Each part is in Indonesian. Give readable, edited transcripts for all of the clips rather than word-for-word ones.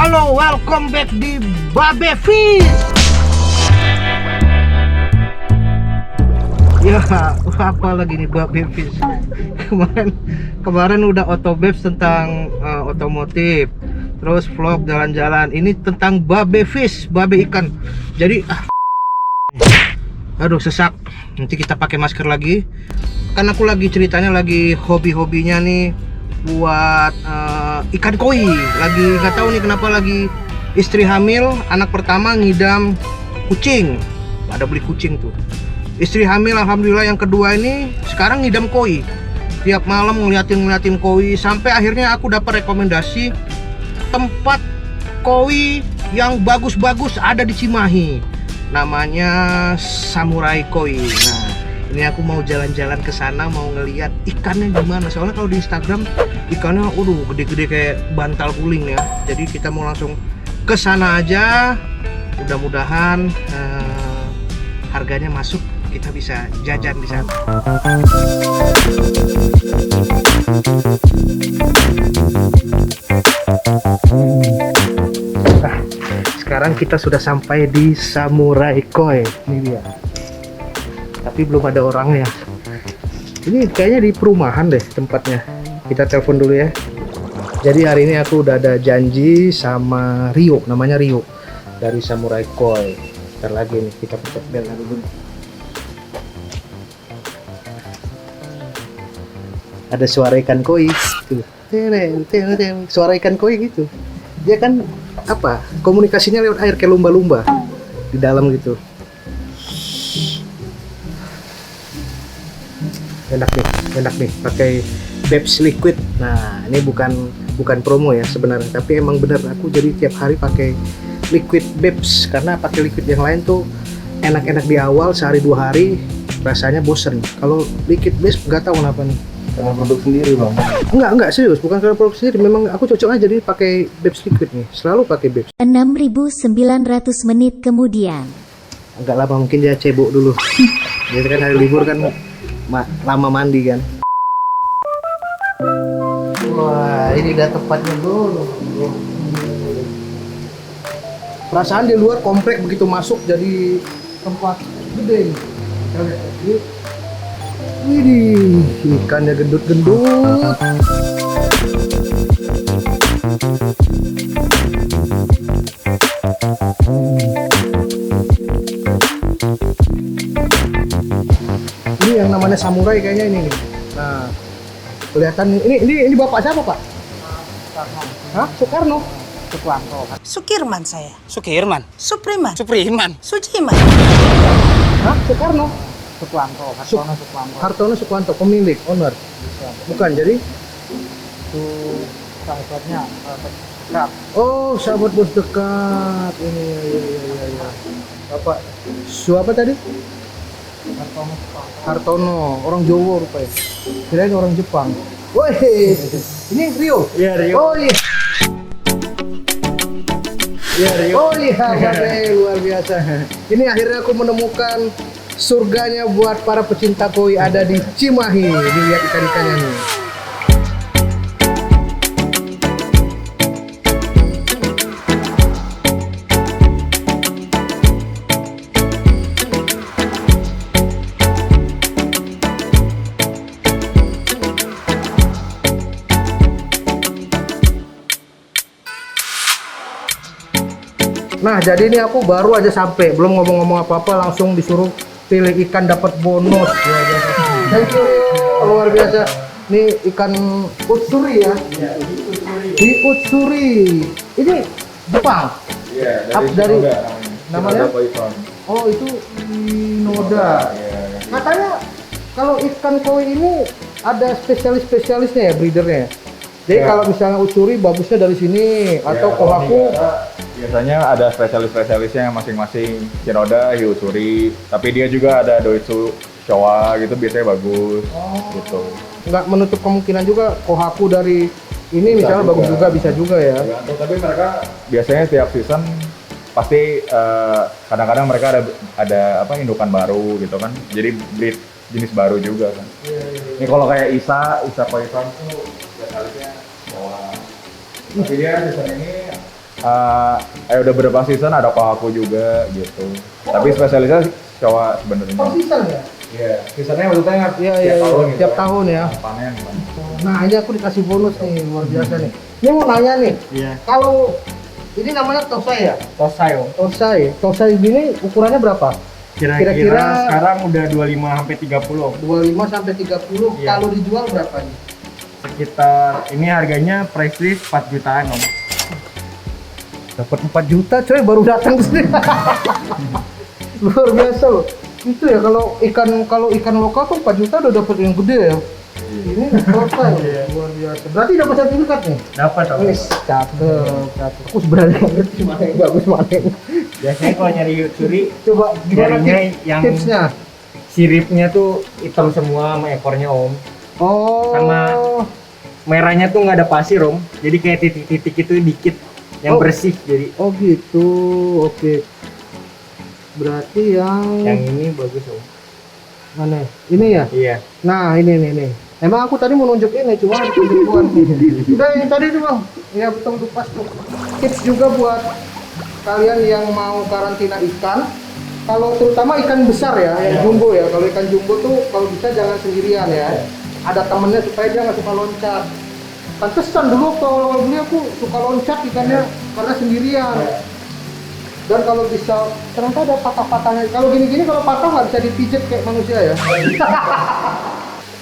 Halo, welcome back di Babe Fish. Ya, apa lagi nih Babe Fish? Kemarin udah Otobabes tentang otomotif. Terus vlog jalan-jalan. Ini tentang Babe Fish, babe ikan. Jadi aduh sesak. Nanti kita pakai masker lagi. Kan aku lagi ceritanya lagi hobi-hobinya nih buat ikan koi. Lagi nggak tahu nih kenapa lagi istri hamil anak pertama ngidam kucing. Ada beli kucing tuh. Istri hamil alhamdulillah yang kedua ini sekarang ngidam koi. Tiap malam ngeliatin koi sampai akhirnya aku dapat rekomendasi tempat koi yang bagus-bagus ada di Cimahi. Namanya Samurai Koi. Nah, ini aku mau jalan-jalan ke sana, mau ngeliat ikannya gimana. Soalnya kalau di Instagram ikannya gede-gede kayak bantal guling ya. Jadi kita mau langsung ke sana aja. Mudah-mudahan harganya masuk, kita bisa jajan di sana. Nah, sekarang kita sudah sampai di Samurai Koi. Ini dia. Tapi belum ada orangnya. Ini kayaknya di perumahan deh tempatnya. Kita telepon dulu ya. Jadi hari ini aku udah ada janji sama Rio, namanya Rio dari Samurai Koi. Ntar lagi nih kita pencet bel dulu. Ada suara ikan koi tuh. Suara ikan koi gitu. Dia kan apa? Komunikasinya lewat air kayak lumba-lumba di dalam gitu. Enak nih pakai Babes liquid. Nah, ini bukan promo ya sebenarnya, tapi emang bener aku jadi tiap hari pakai liquid Babes karena pakai liquid yang lain tuh enak-enak di awal, sehari 2 hari rasanya bosen. Kalau liquid Babes nggak tahu kenapa nih. Karena produk sendiri bang? Enggak serius, bukan karena produk sendiri, memang aku cocok aja jadi pakai Babes liquid nih, selalu pakai Babes. 6.900 menit kemudian. Agak lama mungkin dia cebok dulu. Jadi kan hari libur kan lama mandi kan. Wah, ini udah tempatnya dulu. Perasaan di luar komplek, begitu masuk jadi tempat gede. Kita lihat lagi. Widih, ikannya gendut-gendut. Ini yang namanya samurai kayaknya ini nih. Nah, kelihatan ini bapak siapa pak? Soekarno. Hah? Soekarno? Sukuanto. Sukirman saya. Sukirman. Supriman. Supriman. Sujiman. Hah? Soekarno? Sukuanto. Hartono Sukuanto. Hartono Sukuanto, pemilik, owner. Bukan, jadi? Itu sahabatnya, sahabat dekat. Oh, sahabat bos dekat. Ini ya. Bapak, siapa tadi? Hartono Sukuanto. Hartono, orang Jawa rupanya. Kirain orang Jepang. Woi, ini Rio? Iya, Rio. Oh iya. Iya, Rio. Oh iya, luar biasa. Ini akhirnya aku menemukan surganya buat para pecinta koi ada di Cimahi. Dilihat ikan-ikannya nih. Nah, jadi ini aku baru aja sampai, belum ngomong-ngomong apa-apa langsung disuruh pilih ikan dapat bonus. Ya, thank you, luar biasa. Ini ikan utsuri ya? Iya, di utsuri. Ini Jepang? Iya, Dari namanya? namanya? Oh, itu Noda. Iya. Katanya kalau ikan koi ini ada spesialisnya ya, breedernya ya? Jadi Ya. kalau misalnya utsuri bagusnya dari sini, atau kohaku. Biasanya ada spesialisnya masing-masing. Shinoda, Hiutsuri, tapi dia juga ada Doitsu, Showa gitu biasanya bagus. Gitu. Nggak menutup kemungkinan juga kohaku dari ini Bisa misalnya juga. bagus juga, bisa juga ya. Tergantung, tapi mereka biasanya tiap season pasti kadang-kadang mereka ada apa indukan baru gitu kan. Jadi breed jenis baru juga kan. Ini kalau kayak Isa Koi Farm tuh spesialisnya Showa. Tapi dia season ini udah berapa season ada paku juga gitu. Tapi spesialisnya Showa sebenarnya. Oh, season ya? Iya, seasonnya maksudnya Iya, tiap tahun gitu. tiap tahun ya. Panen kan. Nah, ini aku dikasih bonus nih, luar biasa nih. Ini mau nanya nih, Iya. kalau ini namanya tosai ya? Tosai om. Tosai gini ukurannya berapa? Kira-kira Kira-kira- sekarang udah 25 sampai 30 om. 25 sampai 30. Iya. Kalau dijual berapa nih? Sekitar ini harganya price list 4 jutaan om. Dapat 4 juta coy baru datang sini. Luar biasa loh. Itu ya kalau ikan lokal tuh 4 juta udah dapat yang gede ya. Ini tosai luar biasa. Berarti dapat sertifikat nih. Dapat om. Wis, cakep. Aku sebenarnya nggak ngerti mana yang bagus mana yang. Biasanya kalau nyari curi Coba gimana Jarinya yang- tipsnya? siripnya tuh hitam semua sama ekornya om. Oh. Sama merahnya tuh nggak ada pasir om. Jadi kayak titik-titik itu dikit yang Oh. bersih jadi. Oh gitu. Oke. Berarti Yang ini bagus om. mana? Ini ya? Iya. Nah, ini nih. Emang aku tadi mau nunjuk ini, cuma ada tunjukan. Udah yang tadi tuh bang, ya betul pas tuh. Tips juga buat kalian yang mau karantina ikan. Kalau terutama ikan besar ya, yang jumbo ya. Kalau ikan jumbo tuh kalau bisa jangan sendirian ya. Ada temennya supaya dia nggak suka loncat. Pantesan dulu kalau awal beli aku suka loncat ikannya karena sendirian. Dan kalau bisa, ternyata ada patah-patahnya. Kalau gini-gini kalau patah nggak bisa dipijet kayak manusia ya.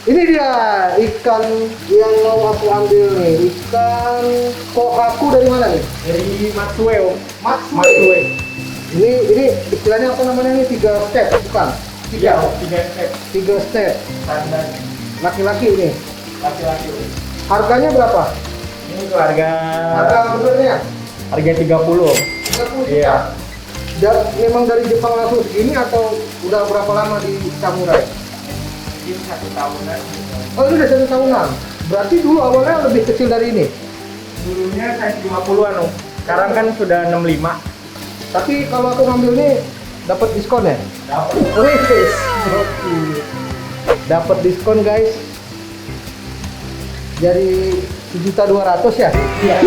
Ini dia ikan yang mau aku ambil nih. Ikan kohaku dari mana nih? Dari Matsue om. Matsue. Ini istilahnya apa namanya nih? 3 step bukan? Iya, 3 step. 3 step. Standar Laki-laki ini. laki-laki. Harganya berapa? Ini tuh harga Benernya? harga 30 om. 30 juta. Iya. Dan memang dari Jepang langsung segini atau udah berapa lama di Samurai? Ini 1 tahunan. Oh ini udah 1 tahunan. Berarti dulu awalnya lebih kecil dari ini. Dulunya size 50-an om. Sekarang kan sudah 65. Tapi kalau aku ngambil nih dapat diskon ya? Dapat. Wih, oke. Dapat diskon guys. Jadi 1.200.000 ya? Iya.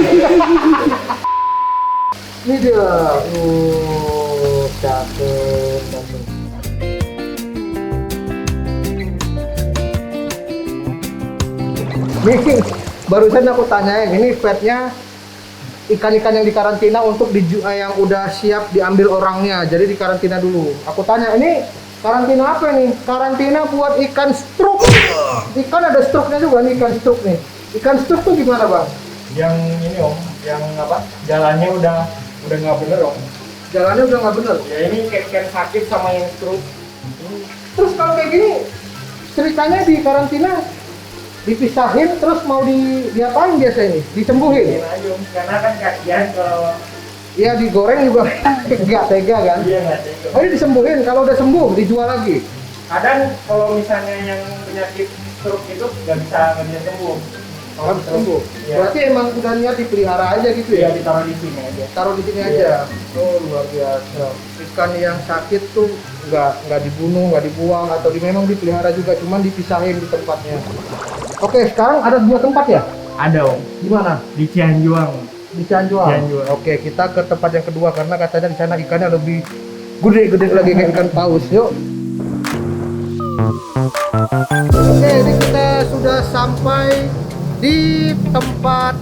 Ini dia. Cakep, cakep. Nih, barusan aku tanyain, ini vetnya ikan-ikan yang dikarantina untuk yang udah siap diambil orangnya, jadi dikarantina dulu. Aku tanya, ini karantina apa nih? Karantina buat ikan struk. Ikan ada struknya juga nih, ikan struk nih. Ikan struk tuh gimana bang? Yang ini om, yang apa? Jalannya udah nggak bener om. Jalannya udah nggak bener. Ya ini kayak sakit sama yang stroke. Terus kalau kayak gini, ceritanya di karantina dipisahin, terus mau diapain biasa ini? Disembuhin? Ini aja om, karena kan kasihan kalau Iya digoreng juga nggak tega kan? dia nggak tega. Oh ini disembuhin, kalau udah sembuh dijual lagi? Kadang kalau misalnya yang penyakit stroke itu nggak bisa sembuh. Kalau Harus sembuh. Iya. Berarti emang udah niat dipelihara aja gitu Ya ya? ditaruh di sini aja. Taruh di sini Iya. aja. Oh luar biasa. Ikan yang sakit tuh nggak dibunuh, nggak dibuang atau memang dipelihara juga, cuman dipisahin di tempatnya. Oke, sekarang ada 2 tempat ya? Ada om, Di mana? di Cianjuang. Di Cianjuang. Cianjuang. Oke, kita ke tempat yang kedua karena katanya di sana ikannya lebih gede lagi kayak ikan paus. Yuk. Oke, ini kita sudah sampai di tempat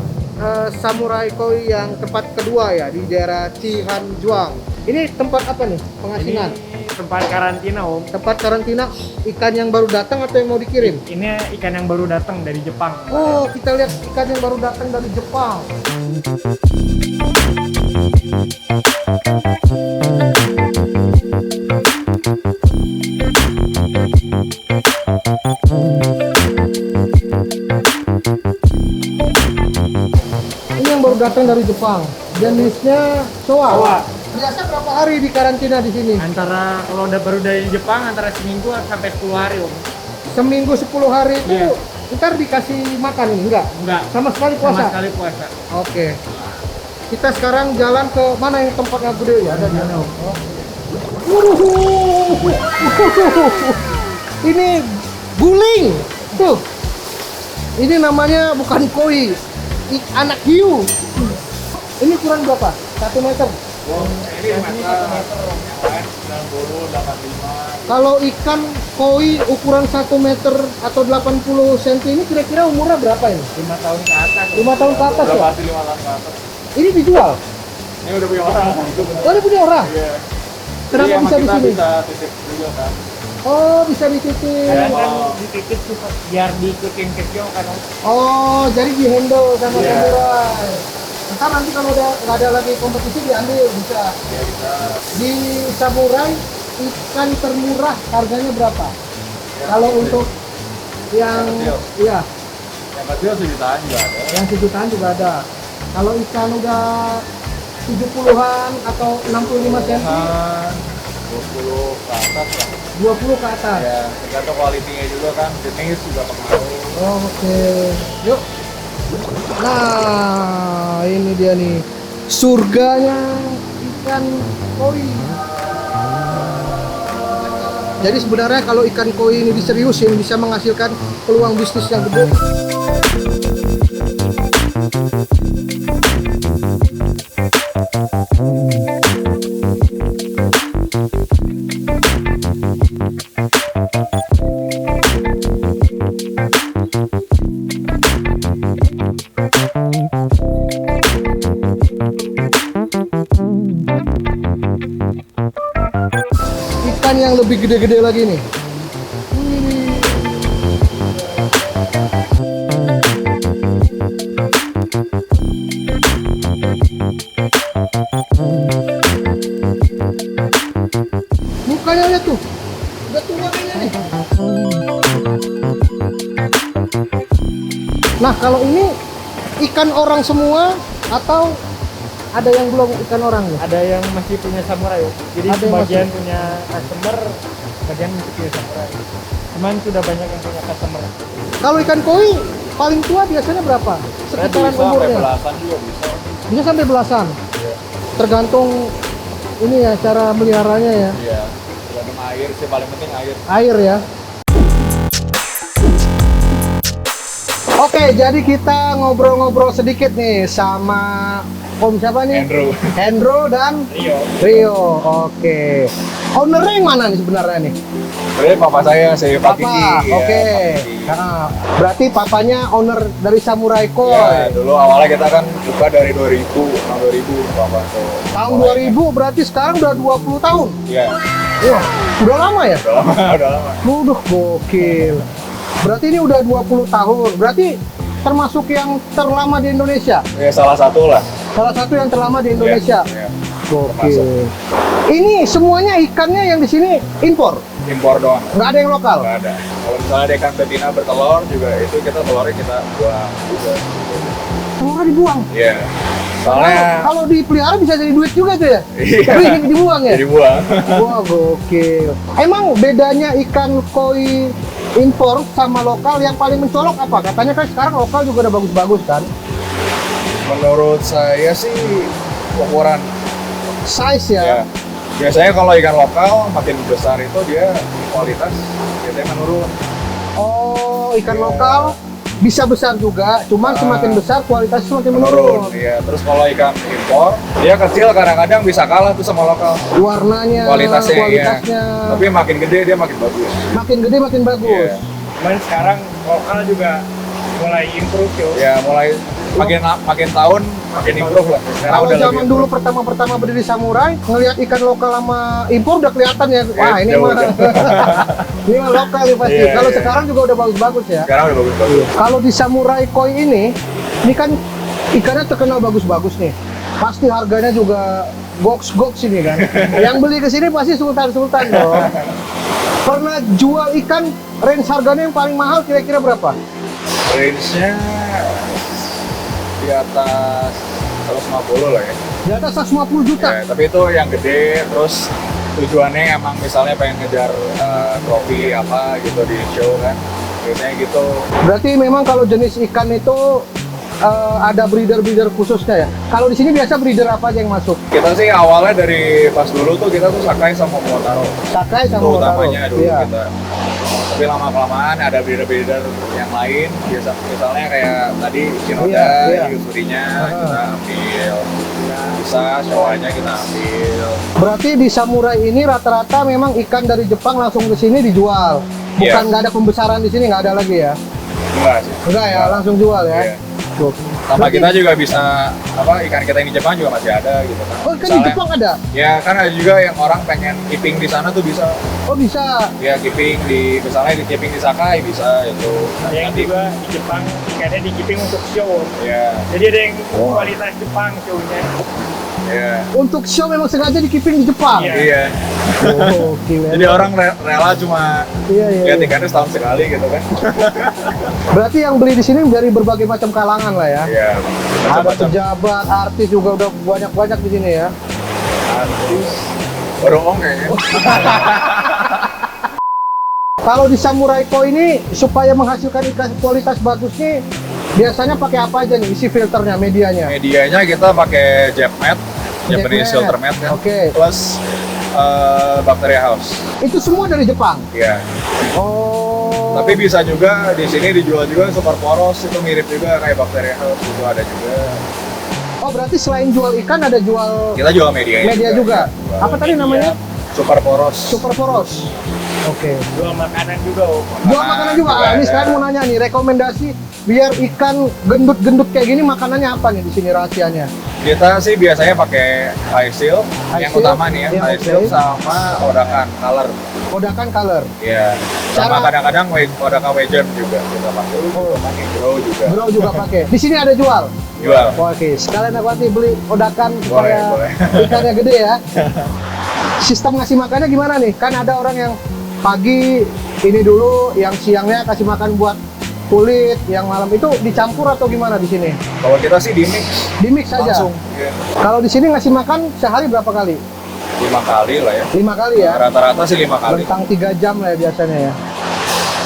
Samurai Koi yang tempat kedua ya di daerah Cihanjuang. Ini tempat apa nih? Pengasinan. Ini tempat karantina om. Tempat karantina ikan yang baru datang atau yang mau dikirim? Ini ikan yang baru datang dari Jepang. Oh, kita lihat ikan yang baru datang dari Jepang. Ini yang baru datang dari Jepang. Jenisnya Showa. Showa. Biasa berapa hari di karantina di sini? Antara kalau udah baru dari Jepang antara seminggu sampai 10 hari om. Seminggu 10 hari itu Iya. ntar dikasih makan nih? Enggak? Enggak. Sama sekali puasa? Sama sekali puasa. Oke. Kita sekarang jalan ke mana yang tempatnya gede ya? Ada di sana. Ini guling. Tuh. Ini namanya bukan koi. Anak hiu. Ini ukuran berapa? 1 meter. Ini meter, yang lain 90, 85. Kalau ikan koi ukuran 1 meter atau 80 cm ini kira-kira umurnya berapa ini? 5 tahun ke atas. 5 tahun ke atas Udah ya? pasti 5 tahun ke atas. Ini dijual? Ini udah punya orang. Oh, ini punya orang? Iya. Kenapa Jadi bisa emang di kita sini? Bisa titip juga kan. Oh, bisa dititip. Kadang kan dititip tuh biar diikutin ke show kan. Oh, jadi dihandle sama Iya. samurai. Ntar nanti kalau udah nggak ada lagi kompetisi diambil bisa. Ya bisa. Di samurai ikan termurah harganya berapa? Kalau untuk yang kecil. iya, Yang kecil sejutaan juga ada. yang sejutaan juga ada. Kalau ikan udah 70-an atau 65 cm, 20 ke atas lah. 20 ke atas. Ya, tergantung kualitinya juga kan, jenis juga pengaruh. Oh, oke. Yuk. Nah, ini dia nih. Surganya ikan koi. Jadi sebenarnya kalau ikan koi ini diseriusin bisa menghasilkan peluang bisnis yang gede. Ikan yang lebih gede-gede lagi nih. Mukanya lihat tuh, udah tua kayaknya nih. Nah, kalau ini ikan orang semua atau ada yang belum ikan orang nih? Ada yang masih punya samurai. Jadi Ada yang sebagian masih. punya customer, sebagian masih punya samurai. Cuman sudah banyak yang punya customer. Kalau ikan koi paling tua biasanya berapa? Sekitaran Bisa sampai umurnya? belasan juga bisa. Bisa sampai belasan. Tergantung ini ya cara meliharanya ya. Iya. Tergantung air sih, paling penting air. Air ya. Oke, jadi kita ngobrol-ngobrol sedikit nih sama Om siapa nih? Andrew. Hendro dan Rio. Rio. Oke. Ownernya yang mana nih sebenarnya nih? Ini papa saya Pak Kiki. Papa. Ya, Oke. Pak Kiki. Nah, berarti papanya owner dari Samurai Koi. Ya, dulu awalnya kita kan buka dari 2000, tahun 2000 papa tuh. Tahun 2000 berarti sekarang udah 20 tahun. Iya. Wah, udah lama ya? Udah lama, udah lama. Udah gokil. Berarti ini udah 20 tahun. Berarti termasuk yang terlama di Indonesia. Ya salah satu lah. Salah satu yang terlama di Indonesia. Iya, iya. Gokil. Ini semuanya ikannya yang di sini impor. Impor doang. Nggak ada yang lokal. Nggak ada. Kalau misalnya ada ikan betina bertelur juga itu kita telurnya kita buang juga. Telurnya dibuang. Iya. Soalnya Kalau dipelihara bisa jadi duit juga tuh ya. Iya. Tapi dibuang ya. jadi buang. Wah gokil. Emang bedanya ikan koi impor sama lokal yang paling mencolok apa? Katanya kan sekarang lokal juga udah bagus-bagus kan. Menurut saya sih ukuran. Size ya. Ya. Biasanya kalau ikan lokal makin besar itu dia kualitas biasanya menurun. Oh, ikan Iya. lokal bisa besar juga, cuman Ah. semakin besar kualitasnya semakin menurun. Iya. Terus kalau ikan impor dia kecil kadang-kadang bisa kalah tuh sama lokal. Warnanya, Kualitasnya, iya. kualitasnya Tapi makin gede dia makin bagus. makin gede makin bagus. Iya. Cuman sekarang lokal juga mulai improve yo. Ya mulai makin tahun makin improve lah. Sekarang Kalau udah zaman lebih dulu improve. pertama berdiri Samurai, ngelihat ikan lokal sama impor udah kelihatan ya. Wah, ini jauh, mah jauh. ini mah lokal nih pasti. Iya, Kalau iya. sekarang juga udah bagus-bagus ya. Sekarang udah bagus-bagus. Kalau di Samurai Koi ini kan ikannya terkenal bagus-bagus nih. Pasti harganya juga goks ini kan. Yang beli ke sini pasti sultan-sultan dong. Pernah jual ikan range harganya yang paling mahal kira-kira berapa? Range-nya di atas 150 lah ya. Di atas 150 juta. Ya, tapi itu yang gede, terus tujuannya emang misalnya pengen ngejar trofi apa gitu di show kan. Biasanya gitu. Berarti memang kalau jenis ikan itu ada breeder khususnya ya. Kalau di sini biasa breeder apa aja yang masuk? Kita sih awalnya dari pas dulu tuh kita tuh Sakai sama Momotaro. Sakai Itu sama Otaro. utamanya dulu Iya. kita. Tapi lama-kelamaan ada breeder-breeder yang lain, misalnya kayak tadi Shinoda, Iya. Yusurinya kita ambil, bisa Showa-nya kita ambil. Berarti di Samurai ini rata-rata memang ikan dari Jepang langsung ke sini dijual. Bukan Iya. nggak ada pembesaran di sini, nggak ada lagi ya? Enggak sih. Enggak ya, langsung jual ya? Iya. Sama kita juga bisa ikan kita yang di Jepang juga masih ada gitu kan. Oh, ikan di Jepang ada? Ya kan ada juga yang orang pengen keeping di sana tuh bisa. Oh, bisa. Ya keeping di misalnya di keeping di Sakai bisa itu. Ada yang juga di Jepang ikannya di keeping untuk show. Ya, Jadi ada yang kualitas Jepang show-nya. ya. Untuk show memang sengaja di keeping di Jepang? Iya. Iya. Oh, gila. Jadi orang rela cuma Iya, iya. lihat ikannya setahun sekali gitu kan. Berarti yang beli di sini dari berbagai macam kalangan lah ya? Iya. Ada Macam-macam pejabat, artis juga udah banyak-banyak di sini ya? artis. Berong kayaknya. Kalau di Samurai Koi ini supaya menghasilkan ikan kualitas bagus nih biasanya pakai apa aja nih isi filternya, medianya? Medianya kita pakai Japmat, Japanese Japmat. filter mat kan. Oke. Plus Bacteria House. Itu semua dari Jepang? Iya. Oh. Tapi bisa juga di sini dijual juga super poros, itu mirip juga kayak Bacteria House, itu ada juga. Oh, berarti selain jual ikan ada jual Kita jual media media juga? Jual Apa tadi namanya? super poros. Super poros. Oke. Jual makanan juga, Om. Jual makanan juga. Ah, ini sekarang mau nanya nih, rekomendasi biar ikan gendut-gendut kayak gini makanannya apa nih di sini rahasianya? Kita sih biasanya pakai high seal, High yang seal, utama nih ya, iya, high oke. seal sama odakan color. Odakan color. Iya. Sama Cara- kadang-kadang odakan wajan juga kita pakai. Pakai grow juga. Grow juga pakai. Di sini ada jual. Jual. Oke, sekalian aku nanti beli odakan Boleh, supaya boleh. ikannya gede ya. Sistem ngasih makannya gimana nih? Kan ada orang yang pagi ini dulu, yang siangnya kasih makan buat kulit, yang malam itu dicampur atau gimana di sini? Kalau kita sih di mix Di mix saja. langsung. Iya. Kalau di sini ngasih makan sehari berapa kali? 5 kali lah ya. 5 kali ya. Rata-rata sih 5 kali. Rentang 3 jam lah ya biasanya ya.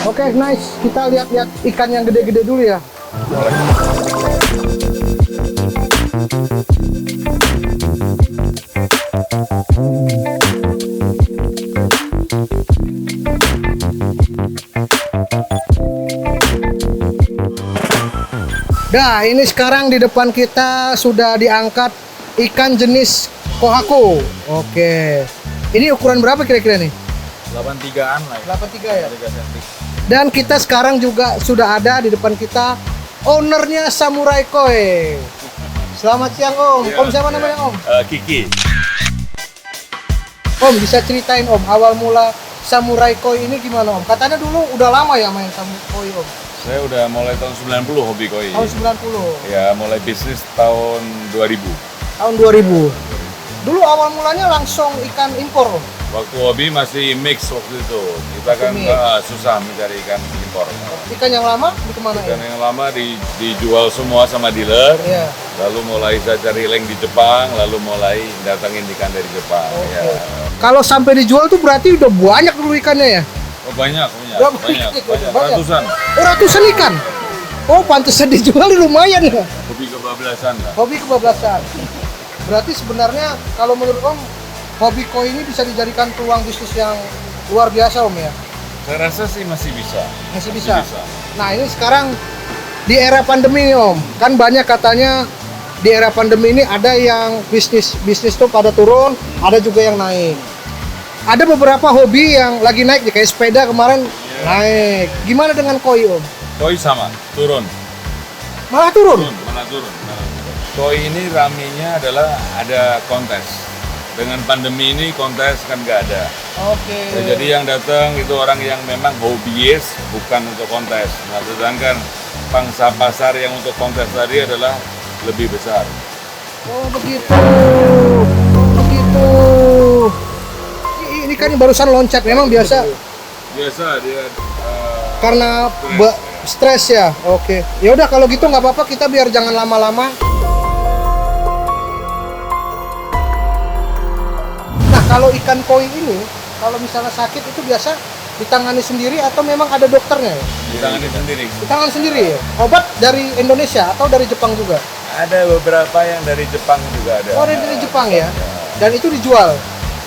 Oke, nice. Kita lihat-lihat ikan yang gede-gede dulu ya. Dah, ini sekarang di depan kita sudah diangkat ikan jenis Kohaku. Oke. Ini ukuran berapa kira-kira nih? 83-an lah ya. 83 ya. 3 cm. Dan kita sekarang juga sudah ada di depan kita ownernya Samurai Koi. Selamat siang Om. Iya, Om siapa iya. namanya Om? Kiki. Om bisa ceritain Om awal mula Samurai Koi ini gimana Om? Katanya dulu udah lama ya main Samurai Koi Om. Saya udah mulai tahun 90 hobi koi. Tahun 90. Ya, mulai bisnis tahun 2000. Tahun 2000. Dulu awal mulanya langsung ikan impor Om. Waktu hobi masih mix waktu itu. Kita kan Mix. susah mencari ikan impor. Ikan yang lama di kemana Ikan ya? yang lama dijual semua sama dealer. Iya. Lalu mulai saya cari link di Jepang, lalu mulai datangin ikan dari Jepang. Oke. Ya. Kalau sampai dijual tuh berarti udah banyak dulu ikannya ya? Oh, banyak. Berapa Banyak. ikan? Banyak. Ratusan. Oh, ratusan ikan. Oh, pantesan dijual lumayan ya. Hobi kebablasan lah. Hobi kebablasan. Berarti sebenarnya kalau menurut Om, hobi koi ini bisa dijadikan peluang bisnis yang luar biasa Om ya? Saya rasa sih masih bisa. Masih bisa. Nah, ini sekarang di era pandemi nih Om, kan banyak katanya di era pandemi ini ada yang bisnis tuh pada turun, ada juga yang naik. Ada beberapa hobi yang lagi naik nih, kayak sepeda kemarin naik. Gimana dengan koi Om? Koi sama, turun. Malah turun? Malah turun. Koi ini ramenya adalah ada kontes. Dengan pandemi ini kontes kan nggak ada. Oke. Ya, jadi yang datang itu orang yang memang hobiis, bukan untuk kontes. Nah, sedangkan pangsa pasar yang untuk kontes tadi adalah lebih besar. Oh begitu. Oh begitu. Ini kan barusan loncat, memang biasa Biasa dia karena stres ya. Oke. Ya udah kalau gitu nggak apa-apa, kita biar jangan lama-lama. Nah kalau ikan koi ini, kalau misalnya sakit itu biasa ditangani sendiri atau memang ada dokternya ya? ditangani sendiri. Ditangani sendiri ya? Obat dari Indonesia atau dari Jepang juga? Ada beberapa yang dari Jepang juga ada. Oh dari Jepang ya? Dan itu dijual?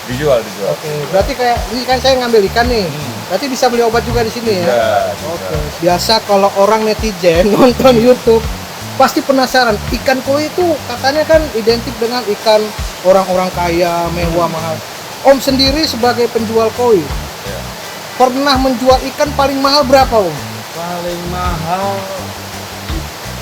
Dijual. Oke, berarti kayak ini kan saya ngambil ikan nih. Berarti bisa beli obat juga di sini ya? Ya, Oke. Biasa kalau orang netizen nonton YouTube pasti penasaran, ikan koi itu katanya kan identik dengan ikan orang-orang kaya, mewah, mahal. Om sendiri sebagai penjual koi, ya. pernah menjual ikan paling mahal berapa Om? Paling mahal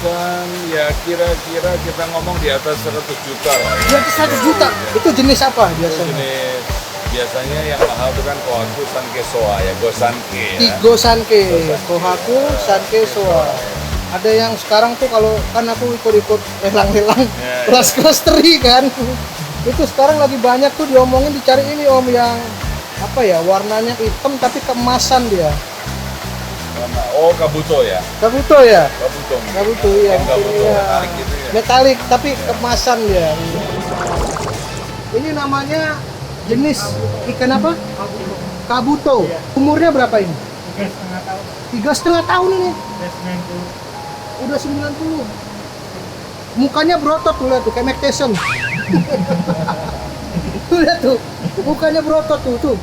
ikan ya kira-kira kita ngomong di atas 100 juta lah. Di atas 100 juta. Itu jenis apa biasanya? Jenis biasanya yang mahal itu kan kohaku sanke soa ya, gosanke ya. Tigo sanke, kohaku, sanke, soa. Ada yang sekarang tuh kalau kan aku ikut-ikut lelang-lelang Ya, kelas-kelas teri kan. Itu sekarang lagi banyak tuh diomongin, dicari ini Om yang apa ya, warnanya hitam tapi kemasan dia. Oh, kabuto ya. Kabuto ya? Kabuto. Kabuto iya. Yang kabuto Iya. metalik gitu ya. Metalik tapi kemasan dia. Ini namanya jenis ikan apa? Kabuto. Umurnya berapa ini? 3,5 tahun. 3,5 tahun ini. Udah 90. Udah 90. Mukanya berotot tuh, lihat tuh, kayak Mike Tyson. Tuh lihat tuh, mukanya berotot tuh, tuh.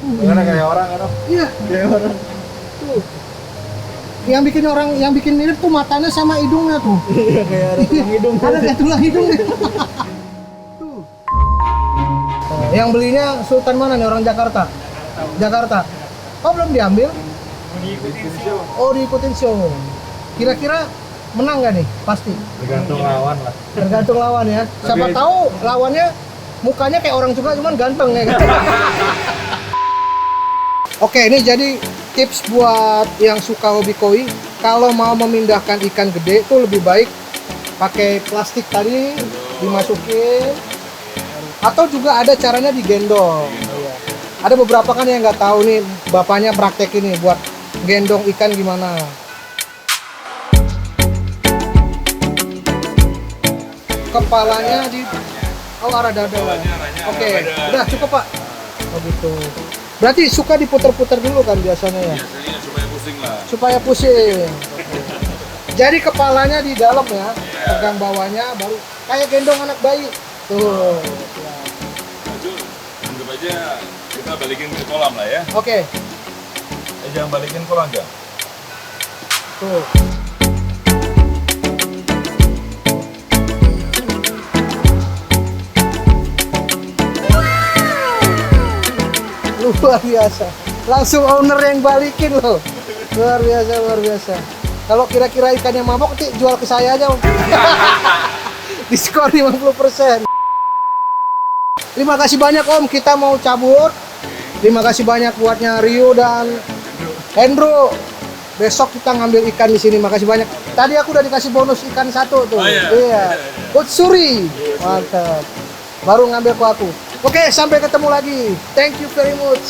Karena kayak orang kan? Iya, kayak orang. Tuh. Yang bikin mirip tuh matanya sama hidungnya tuh. Iya, kayak ada tulang hidung. Ada kayak tulang hidungnya. Tuh. Oh, yang belinya Sultan mana nih, orang Jakarta? Jakarta. Oh, belum diambil? Mau diikutin show. Oh, diikutin show. Kira-kira menang nggak nih? Pasti. Tergantung lawan lah. Tergantung lawan ya. Siapa tahu lawannya mukanya kayak orang juga, cuman ganteng ya kan? Oke, ini jadi tips buat yang suka hobi koi. Kalau mau memindahkan ikan gede itu lebih baik pakai plastik tadi, dimasukin. Atau juga ada caranya digendong. Iya. Ada beberapa kan yang nggak tahu nih, bapaknya praktek ini buat gendong ikan gimana. Kepalanya di arah dada. Oke, udah cukup Pak. Oh gitu. Berarti suka diputar-putar dulu kan biasanya ya? Biasanya supaya pusing lah. Supaya pusing. Jadi kepalanya di dalam ya, pegang bawahnya, baru kayak gendong anak bayi. Tuh. Maju, anggap aja kita balikin ke kolam lah ya. Oke, Jangan balikin kolam jangan. tuh. Luar biasa. Langsung owner yang balikin loh. Luar biasa, luar biasa. Kalau kira-kira ikannya mabok, nanti jual ke saya aja Om. Diskon 50%. Terima kasih banyak Om, kita mau cabut. Terima kasih banyak buatnya Rio dan Hendro. Besok kita ngambil ikan di sini. Makasih banyak. Tadi aku udah dikasih bonus ikan satu tuh. Oh, iya. Iya. Utsuri. Mantap. Baru ngambil ke aku. Oke, sampai ketemu lagi. Thank you very much.